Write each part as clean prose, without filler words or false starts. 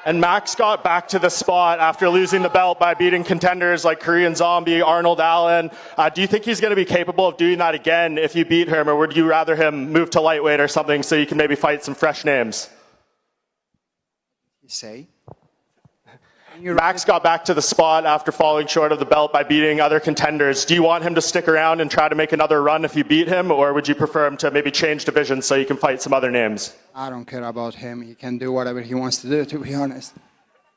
And Max got back to the spot after losing the belt by beating contenders like Korean Zombie, Arnold Allen. Do you think he's going to be capable of doing that again if you beat him, or would you rather him move to lightweight or something so you can maybe fight some fresh names? You say? Max got back to the spot after falling short of the belt by beating other contenders. Do you want him to stick around and try to make another run if you beat him, or would you prefer him to maybe change divisions so you can fight some other names? I don't care about him. He can do whatever he wants to do, to be honest.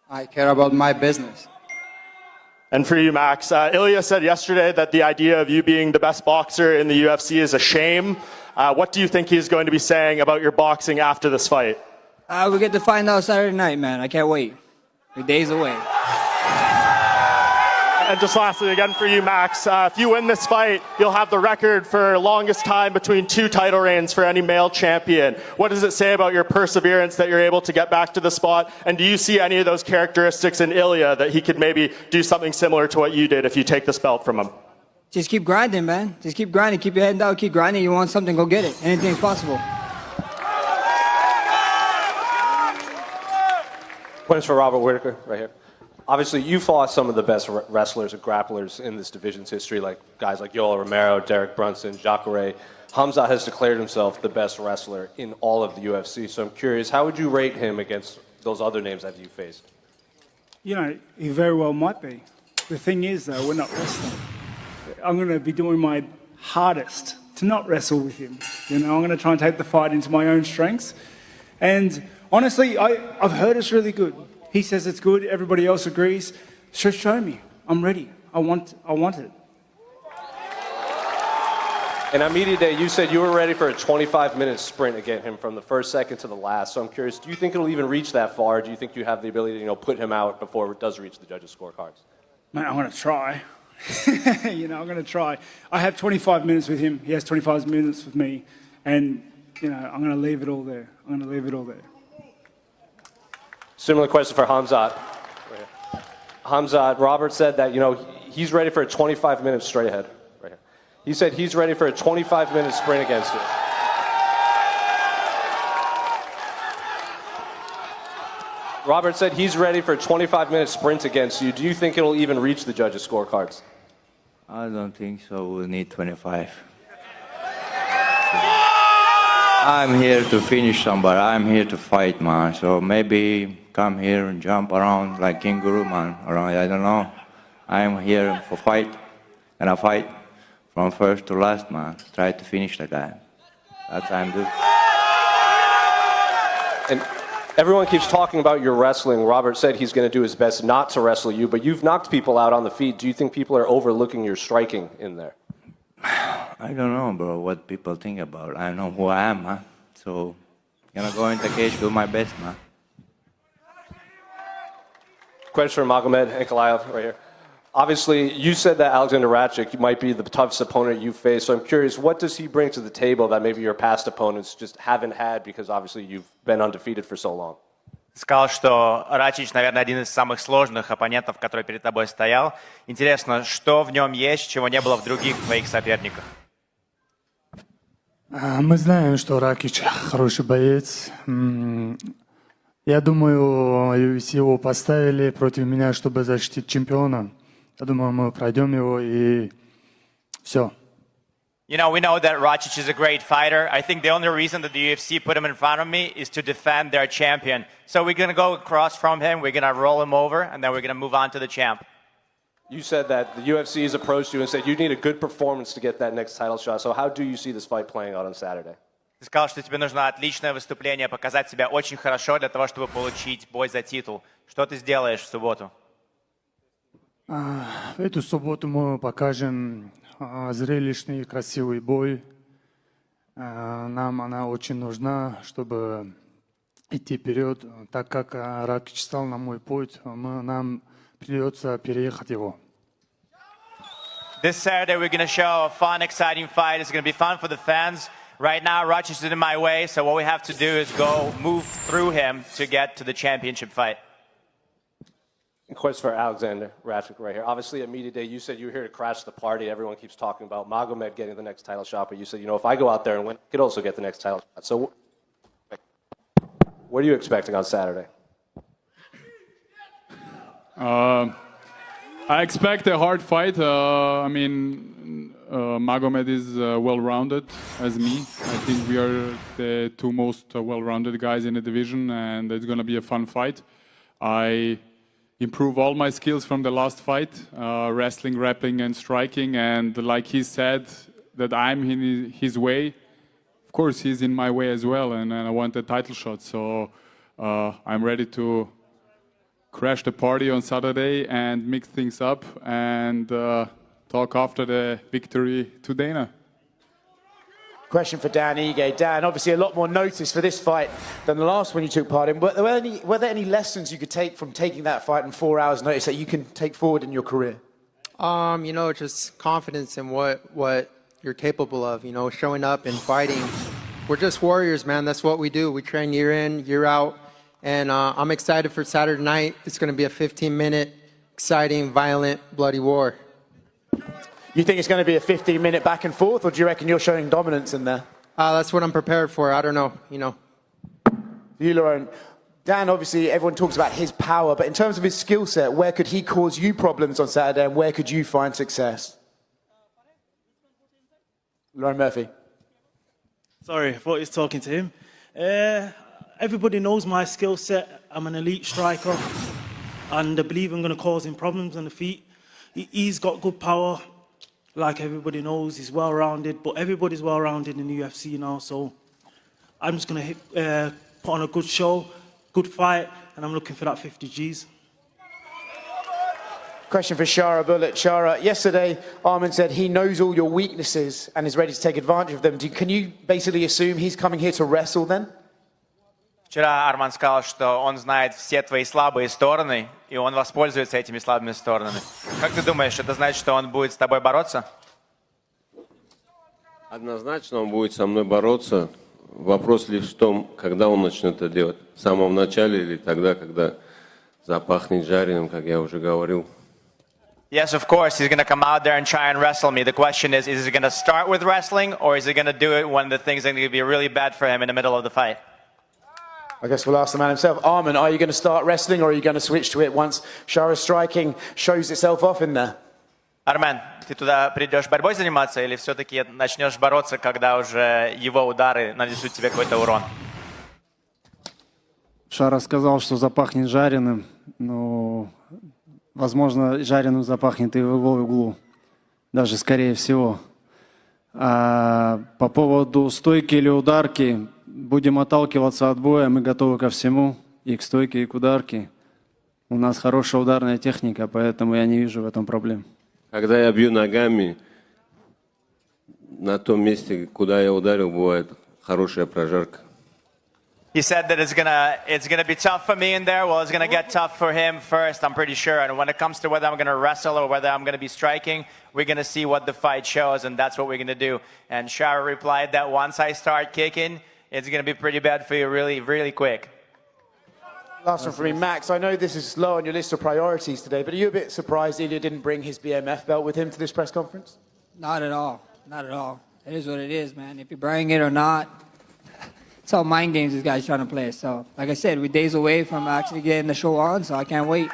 I care about my business. And for you, Max, ILLIA said yesterday that the idea of you being the best boxer in the UFC is a shame. What do you think he's going to be saying about your boxing after this fight? We get to find out Saturday night, man. I can't wait. We're days away. And just lastly, again for you, Max, if you win this fight, you'll have the record for longest time between 2 title reigns for any male champion. What does it say about your perseverance that you're able to get back to the spot? And do you see any of those characteristics in ILLIA that he could maybe do something similar to what you did if you take this belt from him? Just keep grinding, man. Just keep grinding. Keep your head down. Keep grinding. You want something, go get it. Anything's possible. Questions for Robert Whitaker, right here. Obviously, you fought some of the best wrestlers and grapplers in this division's history, like guys like Yoel Romero, Derek Brunson, Jacare. Khamzat has declared himself the best wrestler in all of the UFC. So I'm curious, how would you rate him against those other names that you faced? You know, he very well might be. The thing is, though, we're not wrestling. I'm going to be doing my hardest to not wrestle with him. You know, I'm going to try and take the fight into my own strengths. And honestly, I've heard it's really good. He says it's good. Everybody else agrees. So show me. I'm ready. I want it. And on media day, you said you were ready for a 25-minute sprint against him from the first second to the last. So I'm curious, do you think it'll even reach that far? Or do you think you have the ability to, put him out before it does reach the judges' scorecards? Man, I'm going to try. I'm going to try. I have 25 minutes with him. He has 25 minutes with me. And, I'm going to leave it all there. Similar question for Khamzat. Khamzat, Robert said that, he's ready for a 25-minute straight ahead. Right here. He said he's ready for a 25-minute sprint against you. Robert said he's ready for a 25-minute sprint against you. Do you think it'll even reach the judges' scorecards? I don't think so. We'll need 25. I'm here to finish somebody. I'm here to fight, man. So maybe come here and jump around like kangaroo, man. Around, I don't know. I'm here for fight. And I fight from first to last, man. Try to finish the guy. That's what I'm doing. And everyone keeps talking about your wrestling. Robert said he's going to do his best not to wrestle you, but you've knocked people out on the feet. Do you think people are overlooking your striking in there? I don't know, bro, what people think about. I know who I am, man. So, gonna go in the cage, do my best, man. Question for Magomed Ankalaev right here. Obviously, you said that Alexander Rakic might be the toughest opponent you face. So I'm curious, what does he bring to the table that maybe your past opponents just haven't had because obviously you've been undefeated for so long? Сказал, что Рачич, наверное, один из самых сложных оппонентов, который перед тобой стоял. Интересно, что в нем есть, чего не было в других твоих соперниках? Мы знаем, что Ракич хороший боец. Я думаю, UFC его поставили против меня, чтобы защитить чемпиона. Я думаю, мы пройдем его и все. We know that Rakic is a great fighter. I think the only reason that the UFC put him in front of me is to defend their champion. So we're going to go across from him, we're going to roll him over, and then we're going to move on to the champ. You said that the UFC has approached you and said you need a good performance to get that next title shot. So how do you see this fight playing out on Saturday? Ты сказал, что тебе нужно отличное выступление, показать себя очень хорошо для того, чтобы получить бой за титул. Что ты сделаешь в субботу? В эту субботу мы покажем зрелищный, красивый бой. Нам она очень нужна, чтобы идти вперед. Так как Ракич стал на мой путь, нам придется переехать его. This Saturday we're going to show a fun, exciting fight. It's going to be fun for the fans. Right now, Rakic is in my way, so what we have to do is go move through him to get to the championship fight. Question for Alexander Rakic right here. Obviously, at media day, you said you were here to crash the party. Everyone keeps talking about Magomed getting the next title shot, but you said, if I go out there and win, I could also get the next title shot. So what are you expecting on Saturday? I expect a hard fight. Magomed is well-rounded as me. I think we are the two most well-rounded guys in the division, and it's going to be a fun fight. I improve all my skills from the last fight, wrestling, grappling, and striking, and like he said, that I'm in his way. Of course, he's in my way as well, and I want a title shot, so I'm ready to crash the party on Saturday and mix things up and talk after the victory to Dana. Question for Dan Ige. Dan, obviously a lot more notice for this fight than the last one you took part in. Were there any lessons you could take from taking that fight in 4 hours notice that you can take forward in your career? Just confidence in what you're capable of, showing up and fighting. We're just warriors, man. That's what we do. We train year in, year out. And I'm excited for Saturday night. It's going to be a 15-minute, exciting, violent, bloody war. You think it's going to be a 15-minute back and forth, or do you reckon you're showing dominance in there? That's what I'm prepared for. I don't know, You, Lauren. Dan, obviously, everyone talks about his power, but in terms of his skill set, where could he cause you problems on Saturday, and where could you find success? Lauren Murphy. Sorry, I thought he was talking to him. Everybody knows my skill set. I'm an elite striker, and I believe I'm going to cause him problems on the feet. He's got good power, like everybody knows. He's well-rounded, but everybody's well-rounded in the UFC now, so I'm just going to put on a good show, good fight, and I'm looking for that 50 Gs. Question for Shara Bullet. Shara, yesterday Arman said he knows all your weaknesses and is ready to take advantage of them. Can you basically assume he's coming here to wrestle then? Вчера Арман сказал, что он знает все твои слабые стороны, и он воспользуется этими слабыми сторонами. Как ты думаешь, это значит, что он будет с тобой бороться? Однозначно он будет со мной бороться. Вопрос лишь в том, когда он начнет это делать. В самом начале или тогда, когда запахнет жареным, как я уже говорил. Yes, of course, he's going to come out there and try and wrestle me. The question is he going to start with wrestling, or is he going to do it when the things are going to be really bad for him in the middle of the fight? I guess we'll ask the man himself. Arman, are you going to start wrestling, or are you going to switch to it once Shara's striking shows itself off in there? Армен, ты туда придешь борьбой заниматься, или все-таки начнешь бороться, когда уже его удары нанесут тебе какой-то урон? Шара сказал, что запахнет жареным, но, возможно, жареным запахнет и в углу, даже скорее всего. А по поводу стойки или ударки, будем отталкиваться от боя, мы готовы ко всему, и к стойке, и к ударке. У нас хорошая ударная техника, поэтому я не вижу в этом проблем. Когда я бью ногами, на том месте, куда я ударил, бывает хорошая прожарка. He said that it's gonna be tough for me in there. Well, it's gonna get tough for him first, I'm pretty sure. And when it comes to whether I'm gonna wrestle or whether I'm gonna be striking, we're gonna see what the fight shows, and that's what we're gonna do. And Shara replied that once I start kicking, it's gonna be pretty bad for you really, really quick. Last one for me, Max. I know this is low on your list of priorities today, but are you a bit surprised Ilya didn't bring his BMF belt with him to this press conference? Not at all. Not at all. It is what it is, man. If you bring it or not, it's all mind games this guy's trying to play. So, like I said, we're days away from actually getting the show on, so I can't wait.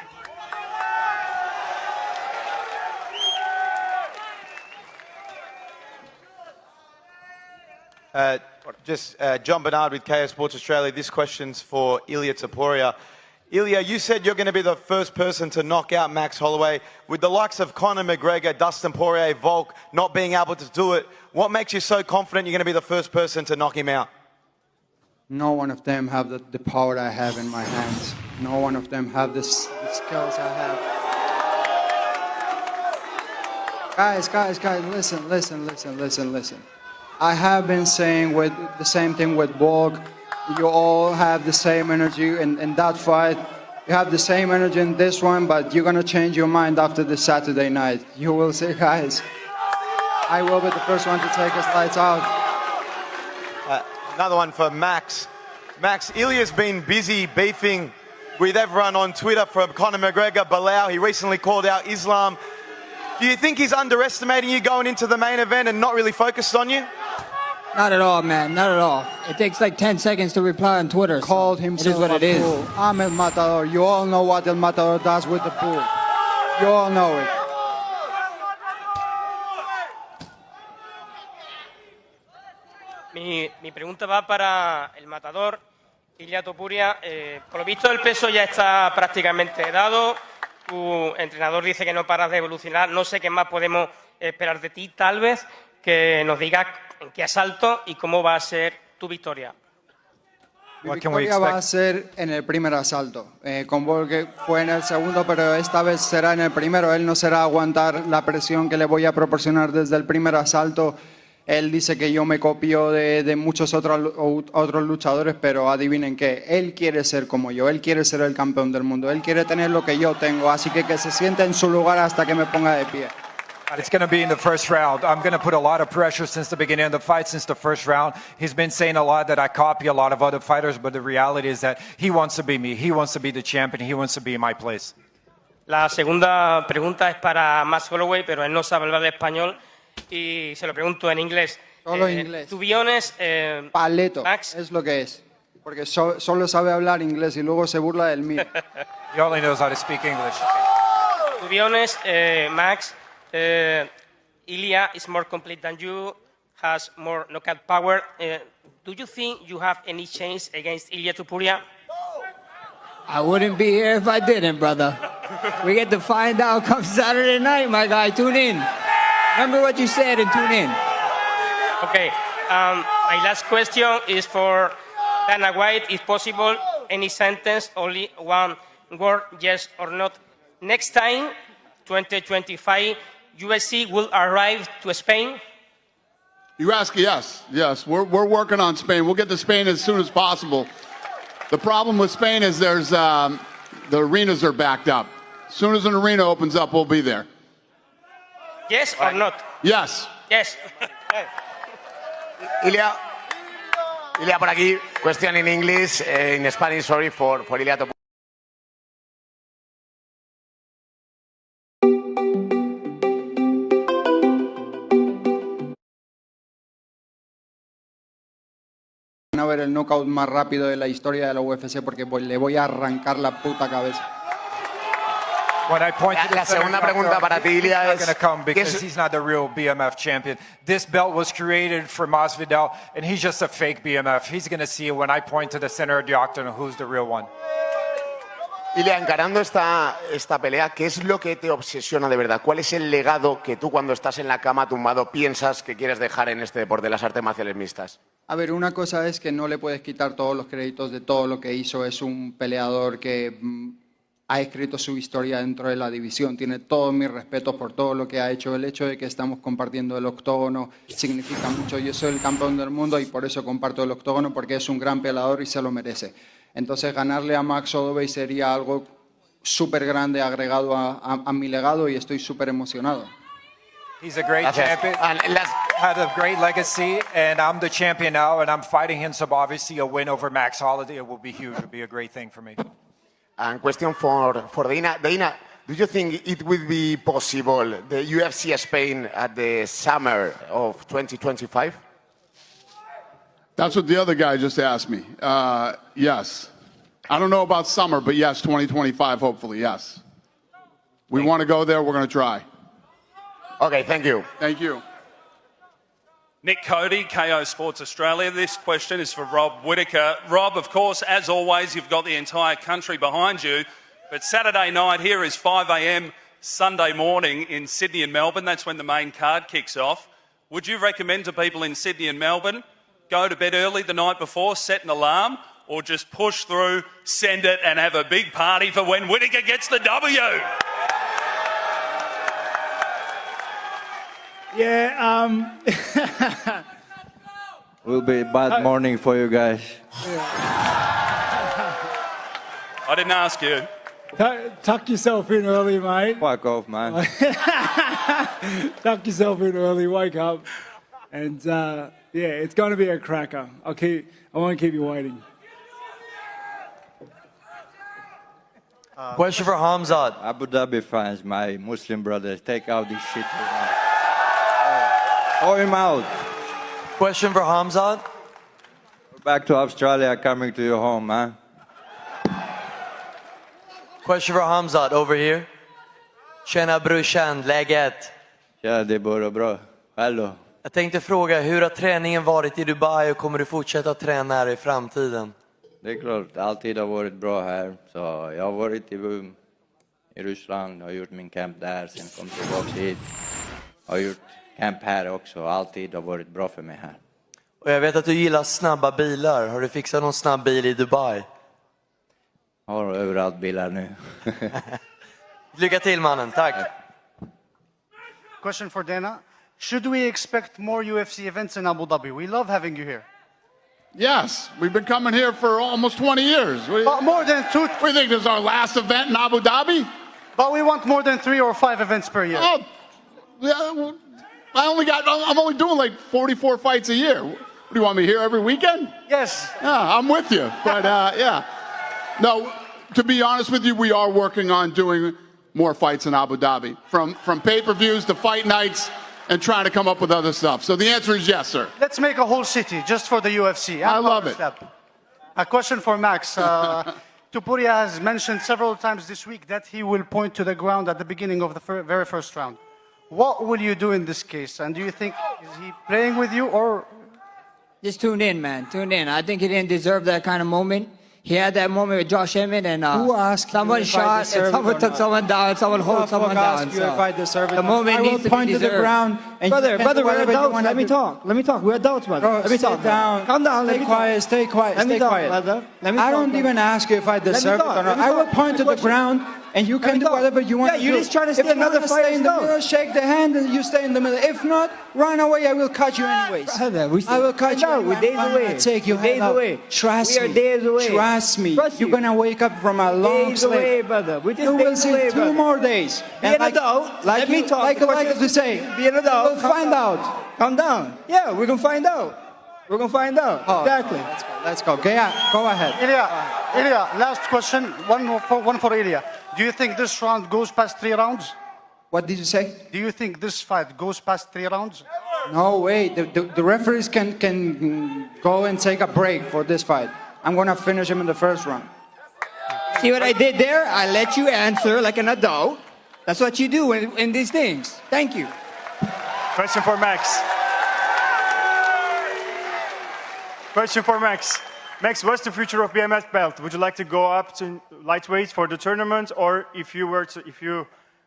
John Bernard with KO Sports Australia. This question's for Illia Topuria. Illia, you said you're going to be the first person to knock out Max Holloway. With the likes of Conor McGregor, Dustin Poirier, Volk not being able to do it, what makes you so confident you're going to be the first person to knock him out? No one of them have the power I have in my hands. No one of them have the skills I have. Guys, listen. I have been saying with the same thing with Borg. You all have the same energy in that fight. You have the same energy in this one, but you're going to change your mind after the Saturday night. You will see, guys. I will be the first one to take his lights out. Another one for Max. Max, Ilya's been busy beefing with everyone on Twitter, from Conor McGregor, Bilal. He recently called out Islam. Do you think he's underestimating you going into the main event and not really focused on you? Not at all, man. Not at all. It takes like 10 seconds to reply on Twitter. Called so himself it is what a it is. fool. I'm El Matador. You all know what El Matador does with the pool. You all know it. Mi pregunta va para el matador, ILLIA Topuria. Por lo visto el peso ya está prácticamente dado. Tu entrenador dice que no paras de evolucionar. No sé qué más podemos esperar de ti, tal vez, que nos digas en qué asalto y cómo va a ser tu victoria. Mi victoria va a ser en el primer asalto. Con Volk fue en el segundo, pero esta vez será en el primero. Él no será aguantar la presión que le voy a proporcionar desde el primer asalto. Él dice que yo me copio de muchos otros luchadores, pero adivinen qué, él quiere ser como yo, él quiere ser el campeón del mundo, él quiere tener lo que yo tengo, así que se siente en su lugar hasta que me ponga de pie. It's going to be in the first round. I'm going to put a lot of pressure since the beginning of the fight, since the first round. He's been saying a lot that I copy a lot of other fighters, but the reality is that he wants to be me. He wants to be the champion. He wants to be in my place. La segunda pregunta es para Max Holloway, pero él no sabe hablar de español y se lo pregunto en inglés. Solo inglés. To be honest, Paleto, Max, es lo que es. Porque solo sabe hablar inglés y luego se burla del mío. He only knows how to speak English. to be honest, Max, ILLIA is more complete than you, has more knockout power. Do you think you have any chance against ILLIA Topuria? I wouldn't be here if I didn't, brother. We get to find out come Saturday night, my guy. Tune in. Remember what you said and tune in. Okay. My last question is for Dana White, if possible. Any sentence, only one word, yes or not. Next time, 2025, UFC will arrive to Spain. You ask, yes. We're working on Spain. We'll get to Spain as soon as possible. The problem with Spain is there's the arenas are backed up. As soon as an arena opens up, we'll be there. Yes or not? Yes. Yes. ILLIA, por aquí. Question in English, in Spanish, sorry, for ILLIA Topuria. Van a ver el knockout más rápido de la historia de la UFC porque le voy a arrancar la puta cabeza. La segunda pregunta para ti, ILLIA, es... He's not going to come because he's not the real BMF champion. This belt was created for Masvidal, and he's just a fake BMF. He's going to see when I point to the center of the octagon who's the real one. ILLIA, encarando esta pelea, ¿qué es lo que te obsesiona de verdad? ¿Cuál es el legado que tú cuando estás en la cama tumbado piensas que quieres dejar en este deporte de las artes marciales mixtas? A ver, una cosa es que no le puedes quitar todos los créditos de todo lo que hizo. Es un peleador que ha escrito su historia dentro de la división. Tiene todos mis respetos por todo lo que ha hecho. El hecho de que estamos compartiendo el octógono significa mucho. Yo soy el campeón del mundo y por eso comparto el octógono, porque es un gran peleador y se lo merece. Entonces, ganarle a Max Holloway sería algo súper grande agregado a mi legado y estoy súper emocionado. He's a great champion, had a great legacy, and I'm the champion now, and I'm fighting him, so obviously a win over Max Holloway will be huge. It will be a great thing for me. And question for Dana. Dana, do you think it will be possible, the UFC Spain at the summer of 2025? That's what the other guy just asked me. Yes. I don't know about summer, but yes, 2025, hopefully, yes. We want to go there. We're going to try. Okay, thank you. Thank you. Nick Cody, KO Sports Australia. This question is for Rob Whittaker. Rob, of course, as always, you've got the entire country behind you. But Saturday night here is 5 a.m. Sunday morning in Sydney and Melbourne. That's when the main card kicks off. Would you recommend to people in Sydney and Melbourne, go to bed early the night before, set an alarm, or just push through, send it, and have a big party for when Whittaker gets the W? Yeah, Will be a bad morning for you guys. I didn't ask you. Tuck yourself in early, mate. Fuck off, man. Tuck yourself in early, wake up. And yeah, it's going to be a cracker. I won't keep you waiting. Question for Hamzat. Abu Dhabi fans, my Muslim brothers, take out this shit. Throw him out. Question for Hamzat. Back to Australia, coming to your home, man. Question for Hamzat over here. Tjena brorsan, läget? Ja, det är bara bra. Hallå. Jag tänkte fråga, hur har träningen varit i Dubai och kommer du fortsätta träna här i framtiden? Det är klart, alltid har varit bra här. Så jag har varit i Ryssland, har gjort min camp där, sen kom tillbaka hit. Har gjort camp här också, alltid har varit bra för mig här. Och jag vet att du gillar snabba bilar. Har du fixat någon snabb bil i Dubai? Har överallt bilar nu. Lycka till mannen, tack. Question for Dana. Should we expect more UFC events in Abu Dhabi? We love having you here. Yes, we've been coming here for almost 20 years. But more than two. We think this is our last event in Abu Dhabi? But we want more than 3 or 5 events per year. Oh, yeah, well, I'm only doing like 44 fights a year. What, do you want me here every weekend? Yes. Yeah, I'm with you. But yeah. No, to be honest with you, we are working on doing more fights in Abu Dhabi. From pay-per-views to fight nights and trying to come up with other stuff. So the answer is yes, sir. Let's make a whole city just for the UFC. I love it. A question for Max. Topuria has mentioned several times this week that he will point to the ground at the beginning of the very first round. What will you do in this case? And do you think, is he playing with you or? Just tune in, man. Tune in. I think he didn't deserve that kind of moment. He had that moment with Josh Emmett and someone shot and someone took someone down, someone hold someone down. So the moment needs to be deserved. Brother, we're adults. Let me talk. We're adults, brother. Let me talk. Calm down. Stay quiet. Stay quiet. Let me Stay talk, quiet. brother. Let me I talk, don't brother. even ask you if I deserve it or not. I will point to the ground, and you can do whatever you want to do. Yeah, you're just trying to stay another fight. Stay in the middle, shake the hand, and you stay in the middle. If not, run away. I will cut you anyways. I will cut you. We're days away. Take you days away. Trust we me. are days away. Trust me. Trust You're gonna wake up from a long days sleep. away, brother. We're just You will days see away, 2 brother. more days. Be an adult. Let me talk. Like The I like question to is say, be an adult. we'll find out. Calm down. Yeah, we're gonna find out. We're gonna find out. Exactly. Let's go. Okay, go ahead. Ilya, last question. One for Ilya. Do you think this round goes past 3 rounds? What did you say? Do you think this fight goes past 3 rounds? No way. The referees can go and take a break for this fight. I'm gonna finish him in the first round. See what I did there? I let you answer like an adult. That's what you do in these things. Thank you. Question for Max. Question for Max. Max, what's the future of BMF belt? Would you like to go up to lightweight for the tournament, or if you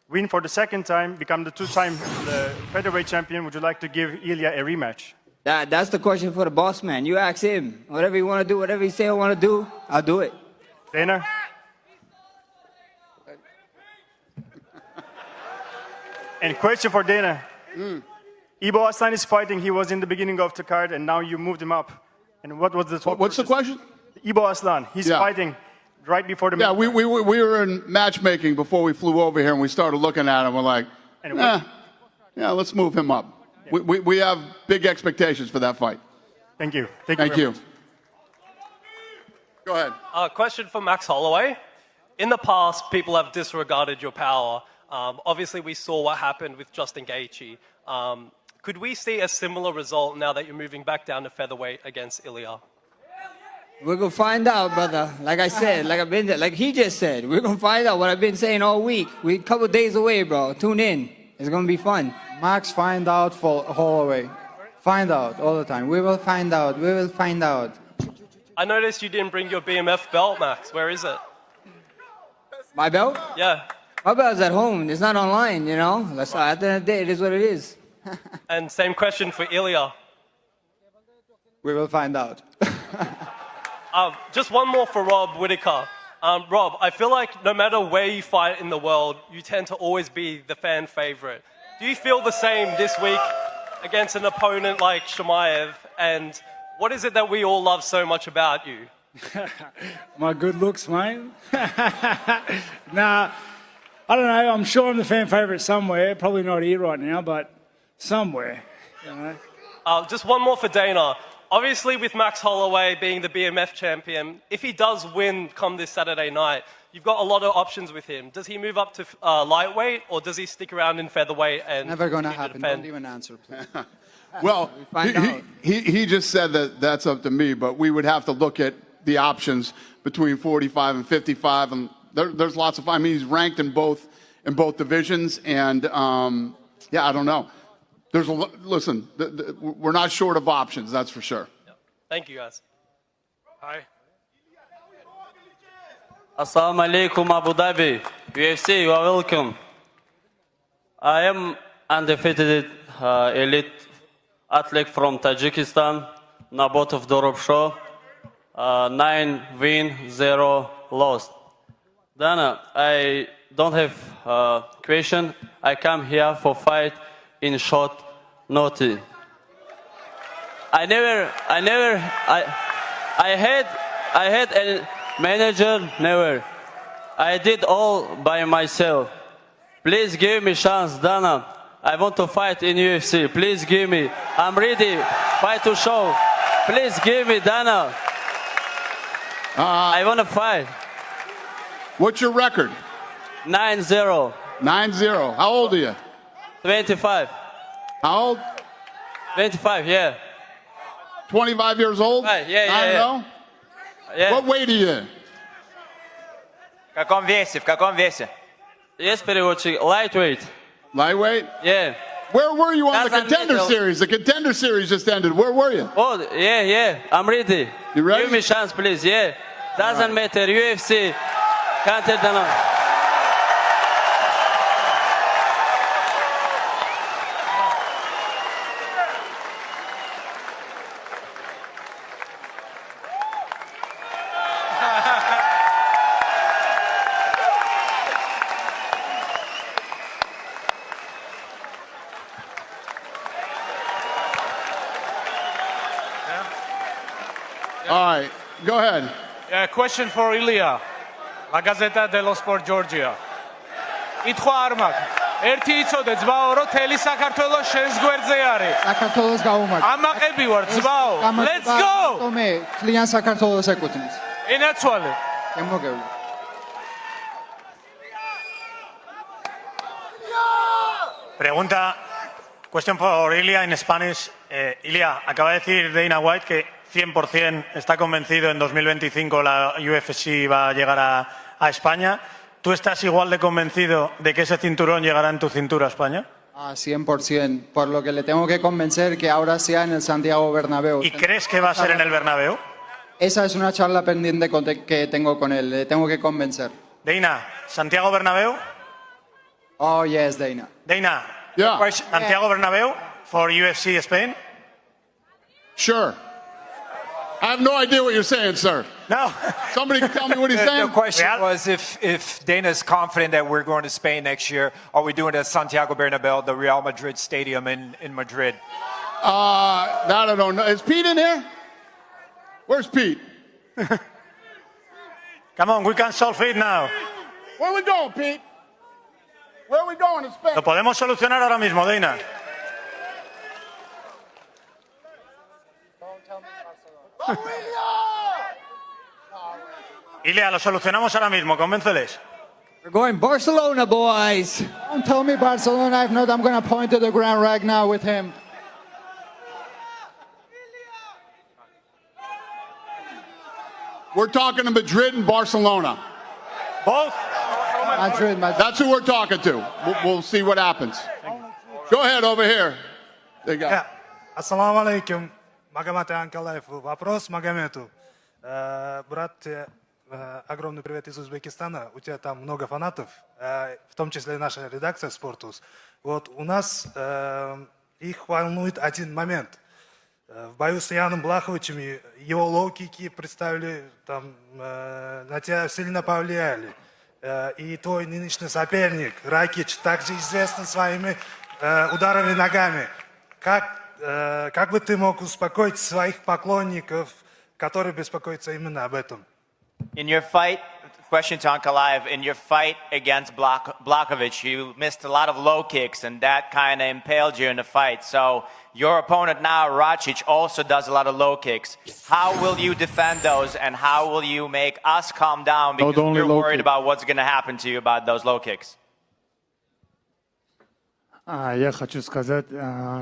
win for the second time, become the 2-time featherweight champion, would you like to give Ilya a rematch? That's the question for the boss man. You ask him. Whatever you want to do, whatever you say I want to do, I'll do it. Dana? And question for Dana. Ibo Aslan is fighting. He was in the beginning of the card, and now you moved him up. And what was the What's the question? Ibo Aslan. He's fighting right before the Yeah, we were in matchmaking before we flew over here, and we started looking at him. We're like, yeah, let's move him up. We have big expectations for that fight. Thank you. Thank you. Go ahead. Question for Max Holloway. In the past, people have disregarded your power. Obviously, we saw what happened with Justin Gaethje. Could we see a similar result now that you're moving back down to featherweight against Illia? We're going to find out, brother. Like I said, like he just said, we're going to find out what I've been saying all week. We're a couple days away, bro. Tune in. It's going to be fun. Max, find out for Holloway. Find out all the time. We will find out. We will find out. I noticed you didn't bring your BMF belt, Max. Where is it? My belt? Yeah. My belt's at home. It's not online, you know? At the end of the day, it is what it is. And same question for Illia. We will find out. Just one more for Rob Whittaker. Rob, I feel like no matter where you fight in the world, you tend to always be the fan favorite. Do you feel the same this week against an opponent like Chimaev? And what is it that we all love so much about you? My good looks, mate. Nah, I don't know. I'm sure I'm the fan favorite somewhere. Probably not here right now, but somewhere. You know? Just one more for Dana. Obviously, with Max Holloway being the BMF champion, if he does win come this Saturday night, you've got a lot of options with him. Does he move up to lightweight, or does he stick around in featherweight and Never gonna continue to happen. defend? Don't even answer, please. Well, find out. he just said that that's up to me, but we would have to look at the options between 45 and 55, and there's lots of. I mean, he's ranked in both divisions, and yeah, I don't know. Listen, we're not short of options, that's for sure. Thank you, guys. Hi. Assalamu alaikum, Abu Dhabi. UFC, you are welcome. I am undefeated elite athlete from Tajikistan, Nabotov Dorov Show. 9 win, 0 lost. Dana, I don't have question. I come here for fight in short notice. I had a manager, never. I did all by myself. Please give me chance, Dana. I want to fight in UFC. Please give me. I'm ready. Fight to show. Please give me, Dana. I want to fight. What's your record? 9-0. 9-0. How old are you? 25. How old? 25, yeah. 25 years old? Right, yeah. 9-0? Yeah. What weight are you? В каком весе? Yes, переводчик. Lightweight. Lightweight? Yeah. Where were you on the Doesn't Contender matter. Series? The Contender Series just ended. Where were you? Oh, yeah. I'm ready. You ready? Give me chance, please. Yeah. Doesn't matter. UFC. Can't tell them. All right, go ahead. Yeah, question for ILLIA. La Gazzetta dello Sport Georgia. კითხვა არ მაქვს. ერთი იცოდე ძმაო, რომ თელი საქართველოს შენს გვერდზე არის. საქართველოს გაუმართ. ამაყები ვარ ძმაო. Let's go! მე კლიან საქართველოს ეკუთვნის. ენაცვალე. შემოგევლე. Pregunta, question for ILLIA in Spanish. ILLIA, acaba de decir Dana White que 100% está convencido en 2025 la UFC va a llegar a España. ¿Tú estás igual de convencido de que ese cinturón llegará en tu cintura a España? 100%. Por lo que le tengo que convencer que ahora sea en el Santiago Bernabéu. ¿Y crees que va a ser en el Bernabéu? Esa es una charla pendiente que tengo con él. Le tengo que convencer. Dana, ¿Santiago Bernabéu? Oh, yes, Dana. Dana, yeah. ¿Santiago Bernabéu for UFC Spain? Sure. I have no idea what you're saying, sir. No. Somebody can tell me what he's saying. The question was if Dana's confident that we're going to Spain next year, are we doing it at Santiago Bernabéu, the Real Madrid Stadium in Madrid? That I don't know. Is Pete in here? Where's Pete? Come on, we can solve it now. Where are we going, Pete? Where are we going to Spain? Lo podemos solucionar ahora mismo, Dana. ILLIA, lo solucionamos ahora mismo, convénceles. We're going Barcelona, boys. Don't tell me Barcelona. If not, I'm going to point to the ground right now with him. We're talking to Madrid and Barcelona. Both? Madrid. That's who we're talking to. We'll see what happens. Go ahead over here. They got. Ассаламу алейкум. Магомед Анкалаев. Вопрос Магомету. Брат, огромный привет из Узбекистана. У тебя там много фанатов, в том числе наша редакция «Спортус». Вот у нас их волнует один момент. В бою с Яном Блаховичем его лоу-кики представили, там, на тебя сильно повлияли. И твой нынешний соперник, Ракич, также известен своими ударами ногами. Как бы ты мог успокоить своих поклонников, которые беспокоятся именно об этом? In your fight, Question to Ankalaev. In your fight against Blachowicz, you missed a lot of low kicks, and that kind of impaled you in the fight. So your opponent now, Racic, also does a lot of low kicks. How will you defend those, and how will you make us calm down because we're worried about what's going to happen to you about those low kicks? Я хочу сказать,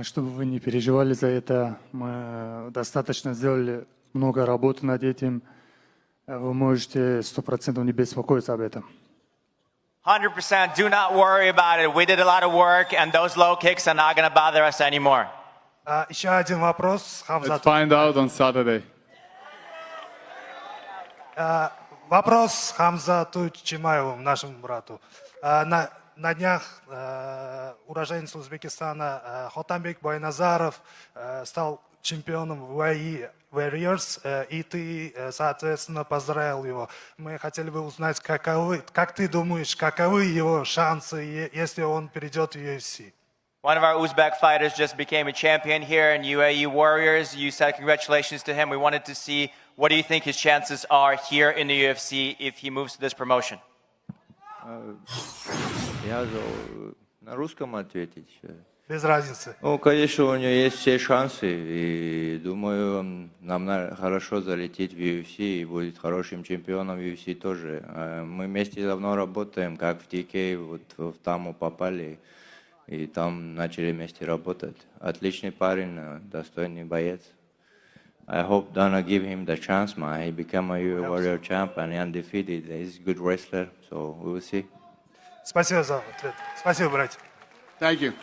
чтобы вы не переживали за это. Мы достаточно сделали много работы над этим. Вы можете 100% не беспокоиться об этом. 100%. Do not worry about it. We did a lot of work, and those low kicks are not going to bother us anymore. Еще один вопрос, Let's find out on Saturday. Вопрос Хамзату Чимаеву, нашему брату. На днях уроженец Узбекистана Хотамбек Байназаров стал чемпионом в UAE Warriors, и ты, соответственно, поздравил его. Мы хотели бы узнать, как ты думаешь, каковы его шансы, если он перейдет в UFC? One of our Uzbek fighters just became a champion here in UAE Warriors. You said congratulations to him. We wanted to see what do you think his chances are here in the UFC if he moves to this promotion? Я на русском ответить. Без разницы. Ну, конечно, у него есть все шансы, и думаю, нам хорошо залететь в UFC, и будет хорошим чемпионом в UFC тоже. Мы вместе давно работаем, как в TK, вот в Таму попали, и там начали вместе работать. Отличный парень, достойный боец. I hope Dana give him the chance, man. He become a Warrior champ and undefeated. He's a good wrestler, so we will see. Спасибо за ответ. Спасибо, братья. Thank you.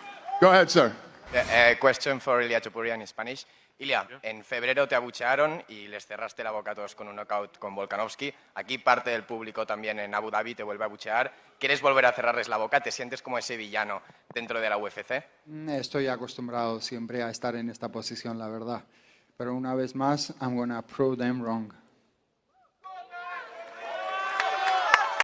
Go ahead, sir. Question for ILLIA Topuria in Spanish. ILLIA, en febrero te abuchearon y les cerraste la boca a todos con un knockout con Volkanovski. Aquí parte del público también en Abu Dhabi te vuelve a abuchear. ¿Quieres volver a cerrarles la boca? ¿Te sientes como ese villano dentro de la UFC? Estoy acostumbrado siempre a estar en esta posición, la verdad. Pero una vez más, I'm gonna prove them wrong.